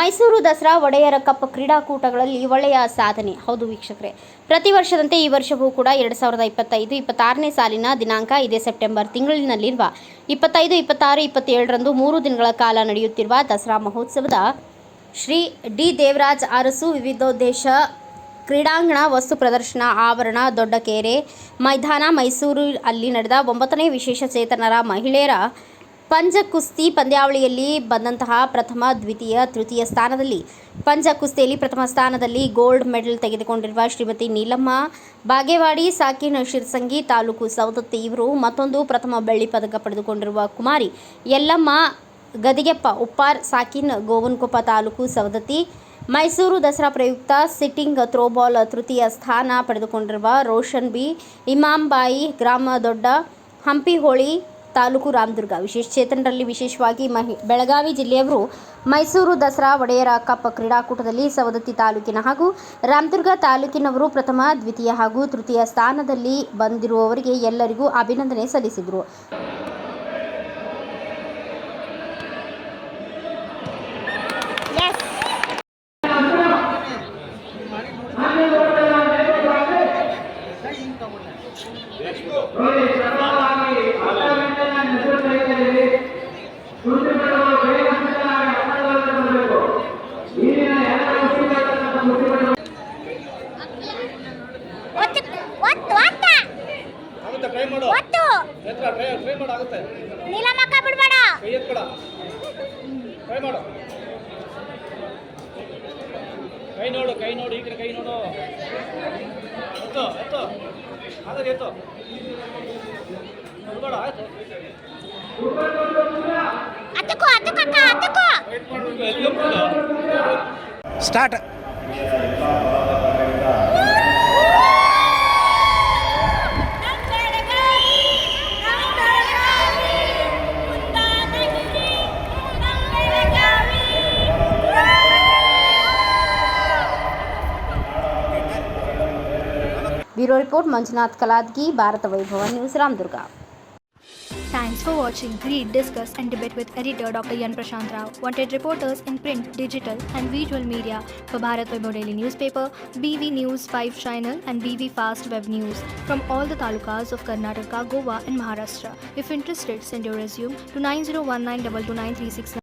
ಮೈಸೂರು ದಸರಾ ಒಡೆಯರ ಕಪ್ ಕ್ರೀಡಾಕೂಟಗಳಲ್ಲಿ ಒಳ್ಳೆಯ ಸಾಧನೆ. ಹೌದು ವೀಕ್ಷಕರೇ, ಪ್ರತಿ ವರ್ಷದಂತೆ ಈ ವರ್ಷವೂ ಕೂಡ 2025-26ನೇ ಸಾಲಿನ ದಿನಾಂಕ ಇದೇ ಸೆಪ್ಟೆಂಬರ್ ತಿಂಗಳಿನಲ್ಲಿರುವ 25, 26, 27ರಂದು 3 ದಿನಗಳ ಕಾಲ ನಡೆಯುತ್ತಿರುವ ದಸರಾ ಮಹೋತ್ಸವದ ಶ್ರೀ ಡಿ ದೇವರಾಜ ಅರಸು ವಿವಿಧೋದ್ದೇಶ ಕ್ರೀಡಾಂಗಣ ವಸ್ತು ಪ್ರದರ್ಶನ ಆವರಣ ದೊಡ್ಡಕೆರೆ ಮೈದಾನ ಮೈಸೂರು ಅಲ್ಲಿ ನಡೆದ 9ನೇ ವಿಶೇಷ ಚೇತನರ ಮಹಿಳೆಯರ ಪಂಜ ಕುಸ್ತಿ ಪಂದ್ಯಾವಳಿಯಲ್ಲಿ ಬಂದಂತಹ ಪ್ರಥಮ, ದ್ವಿತೀಯ, ತೃತೀಯ ಸ್ಥಾನದಲ್ಲಿ ಪಂಜ ಕುಸ್ತಿಯಲ್ಲಿ ಪ್ರಥಮ ಸ್ಥಾನದಲ್ಲಿ ಗೋಲ್ಡ್ ಮೆಡಲ್ ತೆಗೆದುಕೊಂಡಿರುವ ಶ್ರೀಮತಿ ನೀಲಮ್ಮ ಬಾಗೇವಾಡಿ ಸಾಕಿನ್ ಶಿರಸಂಗಿ ತಾಲೂಕು ಸವದತ್ತಿ ಇವರು ಮತ್ತೊಂದು ಪ್ರಥಮ ಬೆಳ್ಳಿ ಪದಕ ಪಡೆದುಕೊಂಡಿರುವ ಕುಮಾರಿ ಯಲ್ಲಮ್ಮ ಗದಿಗೆಪ್ಪ ಉಪ್ಪಾರ್ ಸಾಕಿನ್ ಗೋವನ್ಕೊಪ್ಪ ತಾಲೂಕು ಸವದತ್ತಿ ಮೈಸೂರು ದಸರಾ ಪ್ರಯುಕ್ತ ಸಿಟ್ಟಿಂಗ್ ಥ್ರೋಬಾಲ್ ತೃತೀಯ ಸ್ಥಾನ ಪಡೆದುಕೊಂಡಿರುವ ರೋಷನ್ ಬಿ ಇಮಾಂಬಾಯಿ ಗ್ರಾಮ ದೊಡ್ಡ ಹಂಪಿಹೊಳಿ ತಾಲೂಕು ರಾಮದುರ್ಗ. ವಿಶೇಷ ಚೇತನರಲ್ಲಿ ವಿಶೇಷವಾಗಿ ಬೆಳಗಾವಿ ಜಿಲ್ಲೆಯವರು ಮೈಸೂರು ದಸರಾ ಒಡೆಯರ ಕಪ್ ಕ್ರೀಡಾಕೂಟದಲ್ಲಿ ಸವದತ್ತಿ ತಾಲೂಕಿನ ಹಾಗೂ ರಾಮದುರ್ಗ ತಾಲೂಕಿನವರು ಪ್ರಥಮ, ದ್ವಿತೀಯ ಹಾಗೂ ತೃತೀಯ ಸ್ಥಾನದಲ್ಲಿ ಬಂದಿರುವವರಿಗೆ ಎಲ್ಲರಿಗೂ ಅಭಿನಂದನೆ ಸಲ್ಲಿಸಿದರು. ಕೈ ನೋಡು ಈ ಕಡೆ ಕೈ ನೋಡು ಎತ್ತೋ ಎತ್ತೋ ಹಾಗಾದ್ರೆ ಎತ್ತೋ ನೋಡ ಆಯ್ತು start. Bureau report Manjunath Kaladgi, Bharata Vaibhava news, Ramdurg. Thanks for watching. Read, discuss and debate with editor Dr. Yan Prashant Rao. Wanted reporters in print, digital and visual media for Bharat Vaibhav Daily Newspaper, BV News 5 Channel and BV Fast Web News from all the talukas of Karnataka, Goa and Maharashtra. If interested, send your resume to 9019229369.